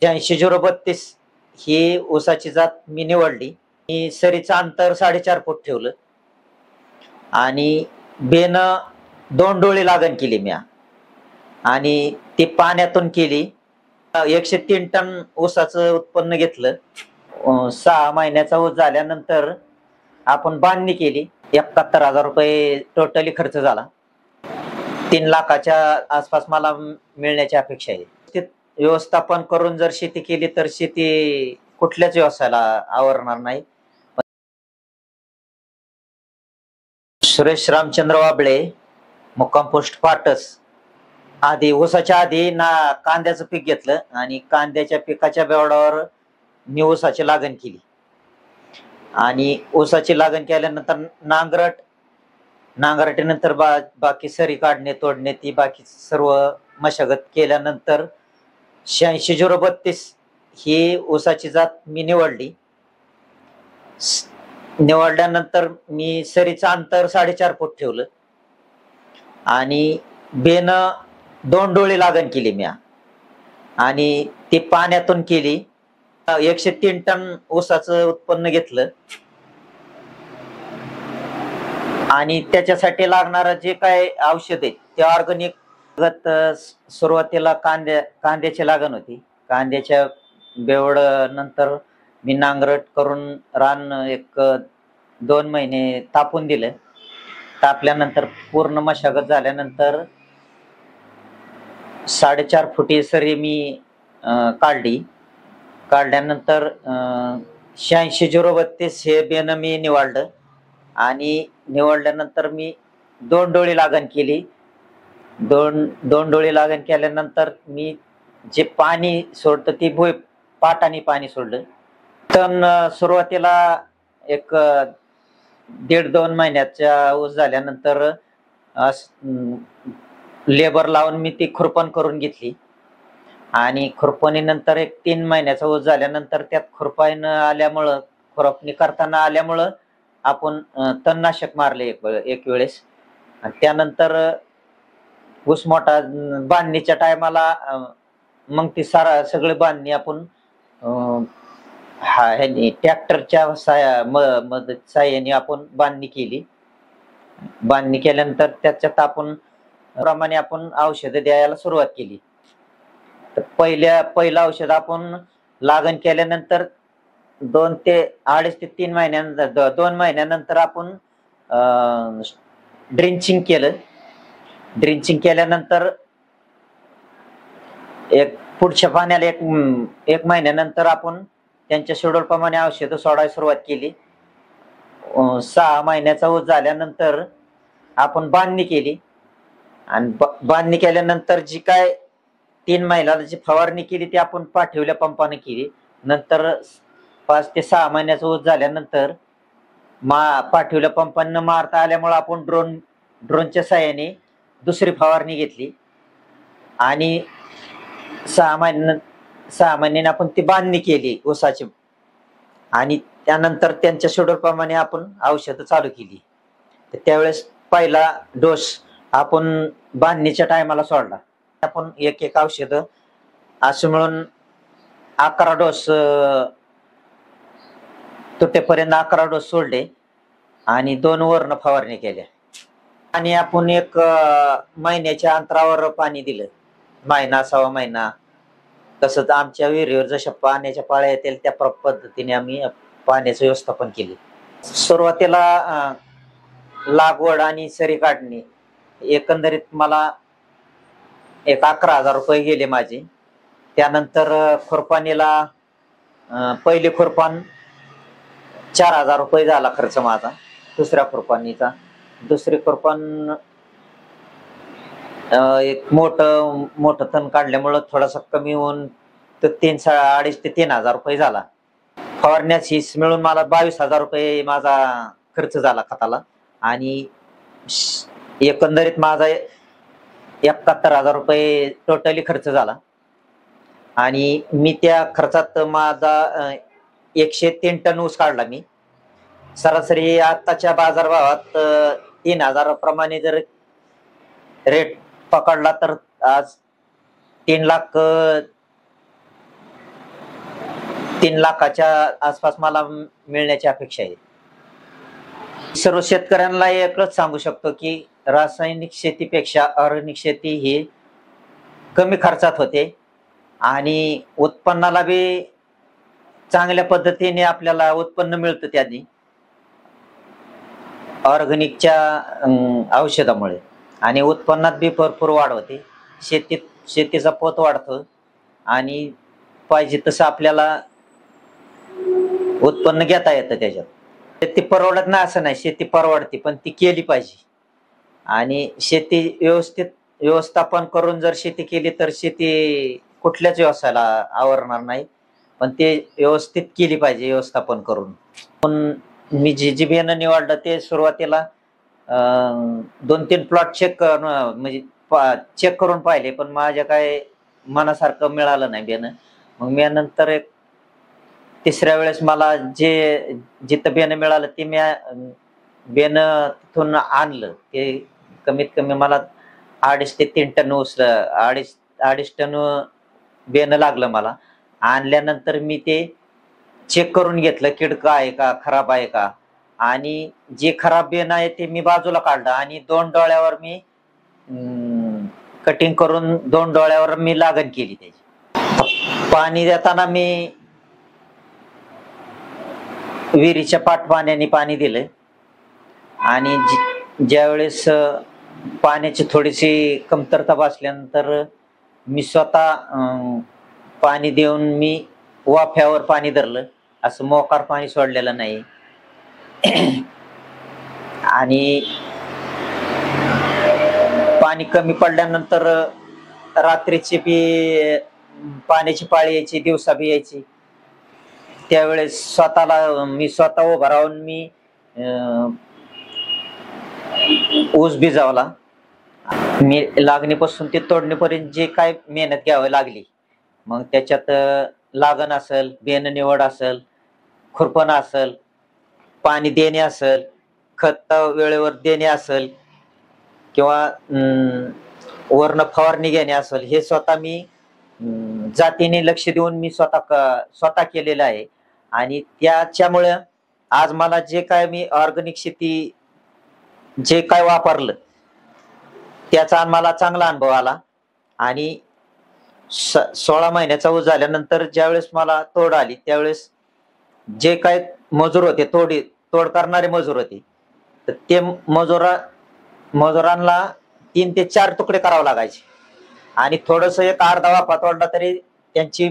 86-032 ही ऊसाची जात मी निवडली. मी सरीचं अंतर 4.5 फूट ठेवलं आणि बेन 2 डोळी लागण केली म्या आणि ती पाण्यातून केली. 103 टन ऊसाचं उत्पन्न घेतलं. 6 महिन्याचा ऊस झाल्यानंतर आपण बांधणी केली. 71,000 रुपये टोटली खर्च झाला. 3 लाखाच्या आसपास मला मिळण्याची अपेक्षा आहे. व्यवस्थापन करून जर शेती केली तर शेती कुठल्याच व्यवसायाला आवरणार नाही. सुरेश रामचंद्र वाबळे, मुक्काम पोस्ट पाटस. आधी ऊसाच्या आधी कांद्याचं पीक घेतलं आणि कांद्याच्या पिकाच्या बेवडावर मी ऊसाची लागण केली आणि ऊसाची लागण केल्यानंतर नांगरटीनंतर बाकी सरी काढणे तोडणे ती बाकी सर्व मशागत केल्यानंतर 86-032 ही ऊसाची जात मी निवडली. निवडल्यानंतर मी सरीचं अंतर 4.5 फूट ठेवलं आणि बेन 2 डोळी लागण केली म्या आणि ती पाण्यातून केली. 103 टन ऊसाचं उत्पन्न घेतलं आणि त्याच्यासाठी लागणारं जे काय औषध आहे ते ऑर्गॅनिक. सुरुवातीला कांद्याची लागण होती. कांद्याच्या बेवड नंतर मी नांगरट करून रान 1-2 महिने तापून दिलं. तापल्यानंतर पूर्ण मशागत झाल्यानंतर 4.5 फुटी सरी मी काढली. काढल्यानंतर 86-032 हे बेन मी निवडलं आणि निवडल्यानंतर मी 2 डोळी लागण केली. दोन डोळी लागण केल्यानंतर मी जे पाणी सोडतं ती पाटाने पाणी सोडलं. तण सुरुवातीला 1.5-2 महिन्याच्या ऊस झाल्यानंतर लेबर लावून मी ती खुरपण करून घेतली आणि खुरपणीनंतर 3 महिन्याचा ऊस झाल्यानंतर त्यात खुरपणी करताना आल्यामुळं आपण तणनाशक मारले एक वेळेस. त्यानंतर ऊस मोठा बांधणीच्या टायमाला मग ती सगळी बांधणी आपण ट्रॅक्टरच्या साह्याने आपण बांधणी केली. बांधणी केल्यानंतर त्याच्यात आपण प्रमाणे आपण औषधं द्यायला सुरुवात केली. तर पहिलं औषध आपण लागण केल्यानंतर 2 ते 3 महिन्यानंतर 2 महिन्यानंतर आपण ड्रिंचिंग केलं. ड्रिंचिंग केल्यानंतर पुढच्या पाण्याला एक महिन्यानंतर आपण त्यांच्या शेड्यूल प्रमाणे औषधं सोडायला सुरुवात केली. 6 महिन्याचा ऊस झाल्यानंतर आपण बांधणी केली आणि बांधणी केल्यानंतर जी काय 3 महिन्याची फवारणी केली ती आपण पाठवल्या पंपाने केली. नंतर 5 ते 6 महिन्याचा ऊस झाल्यानंतर पाठवल्या पंपांना मारता आल्यामुळे आपण ड्रोनच्या साह्याने दुसरी फवारणी घेतली आणि 6 महिन्याने आपण ती बांधणी केली ऊसाची आणि त्यानंतर त्यांच्या शेड्यूल प्रमाणे आपण औषधं चालू केली. तर त्यावेळेस पहिला डोस आपण बांधणीच्या टायमाला सोडला. आपण एक औषधं असं मिळून 11 डोस तुटेपर्यंत 11 डोस सोडले आणि 2 वरनं फवारणी केल्या आणि आपण 1 महिन्याच्या अंतरावर पाणी दिलं. महिना 1.25 महिना. तसंच आमच्या विहिरीवर जशा पाण्याच्या पाळ्या येतील त्या पद्धतीने आम्ही पाण्याचं व्यवस्थापन केले. सुरुवातीला लागवड आणि सरी काढणी एकंदरीत मला 11,000 रुपये गेले माझे. त्यानंतर खुरपाणीला पहिली खुरपान 4,000 रुपये झाला खर्च माझा. दुसऱ्या खुरपाणीचा दुसरी खुरपान एक मोठं तण काढल्यामुळं थोडासा कमी होऊन तर 2,500 ते 3,000 रुपये झाला. फवारण्यास हिस मिळून मला 22,000 रुपये माझा खर्च झाला खताला आणि एकंदरीत माझा 71,000 रुपये टोटली खर्च झाला आणि मी त्या खर्चात माझा 103 टन ऊस काढला मी. सरासरी आताच्या बाजारभावात 3,000 प्रमाणे जर रेट पकडला तर आज 3,00,000 3 लाखाच्या आसपास मला मिळण्याची अपेक्षा आहे. सर्व शेतकऱ्यांना एकच सांगू शकतो की रासायनिक शेतीपेक्षा ऑर्गॅनिक शेती ही कमी खर्चात होते आणि उत्पन्नाला बी चांगल्या पद्धतीने आपल्याला उत्पन्न मिळतं त्यांनी ऑर्गॅनिकच्या औषधामुळे आणि उत्पन्नात बी भरपूर वाढ होते. शेतीचा पोत वाढतो आणि पाहिजे तसं आपल्याला उत्पन्न घेता येतं त्याच्यात. शेती परवडत नाही असं नाही, शेती परवडते पण ती केली पाहिजे आणि शेती व्यवस्थापन करून जर शेती केली तर शेती कुठल्याच व्यवसायाला आवरणार नाही, पण ते व्यवस्थित केली पाहिजे व्यवस्थापन करून. पण मी जे बियाणं निवडलं ते सुरुवातीला 2-3 प्लॉट म्हणजे चेक करून पाहिले, पण माझ्या काय मनासारखं मिळालं नाही बियाणं. मग मी नंतर एक तिसऱ्या वेळेस मला जिथं बियाणं मिळालं ते मी बियाणं तिथून आणलं. ते कमीत कमी मला 2.5 ते 3 टन ऊस 2.5 टन बियाणं लागलं मला. आणल्यानंतर मी ते चेक करून घेतलं किडका आहे का, खराब आहे का, आणि जे खराब बियाणं आहे ते मी बाजूला काढलं आणि 2 डोळ्यावर मी कटिंग करून 2 डोळ्यावर मी लागण केली त्याची. पाणी देताना मी विहिरीच्या पाण्याने पाणी दिलं आणि ज्यावेळेस पाण्याची थोडीशी कमतरता भासल्यानंतर मी स्वतः पाणी देऊन मी वाफ्यावर पाणी धरलं, असं मोकार पाणी सोडलेलं नाही. आणि पाणी कमी पडल्यानंतर रात्रीची बी पाण्याची पाळी यायची, दिवसा बी यायची. त्यावेळेस मी स्वतः उभा राहून मी ऊस भिजावला. मी लागणीपासून ते तोडणीपर्यंत जे काय मेहनत घ्यावी लागली, मग त्याच्यात लागण असेल, बियाणं निवड असेल, खुरपण असेल, पाणी देणे असेल, खत वेळेवर देणे असेल किंवा वरनं फवारणी घेणे असेल, हे स्वतः मी जातीने लक्ष देऊन मी स्वतः केलेलं आहे. आणि त्याच्यामुळे आज मला जे काय मी ऑर्गॅनिक शेती जे काय वापरलं त्याचा मला चांगला अनुभव आला. आणि 16 महिन्याचा ऊस झाल्यानंतर ज्यावेळेस मला तोड आली त्यावेळेस जे काय मजूर होते, तोड करणारे मजूर होते, तर ते मजुरांना 3 ते 4 तुकडे करावे लागायचे आणि थोडस एक अर्धा वाफा तोडला तरी त्यांची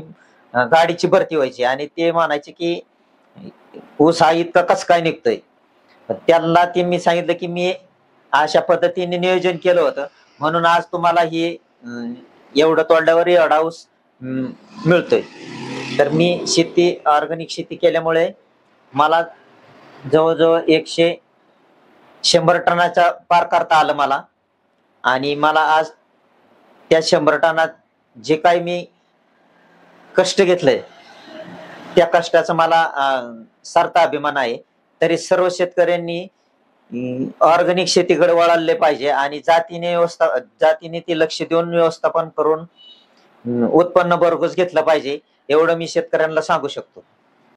गाडीची भरती व्हायची आणि ते म्हणायचे की ऊस हा इतका कस काय निघतोय. त्यांना ते मी सांगितलं की मी अशा पद्धतीने नियोजन केलं होतं म्हणून आज तुम्हाला ही एवढं तोडल्यावर एवढा ऊस मिळतोय. तर मी ऑर्गॅनिक शेती केल्यामुळे मला जवळजवळ 100 टनाचा पार करता आलं मला. आणि मला आज त्या 100 टनात जे काही मी कष्ट घेतलंय त्या कष्टाचा मला सार्थ अभिमान आहे. तरी सर्व शेतकऱ्यांनी ऑर्गॅनिक शेतीकडे वळाले पाहिजे आणि जातीने ते लक्ष देऊन व्यवस्थापन करून उत्पन्न भरघोस घेतलं पाहिजे, एवढं मी शेतकऱ्यांना सांगू शकतो.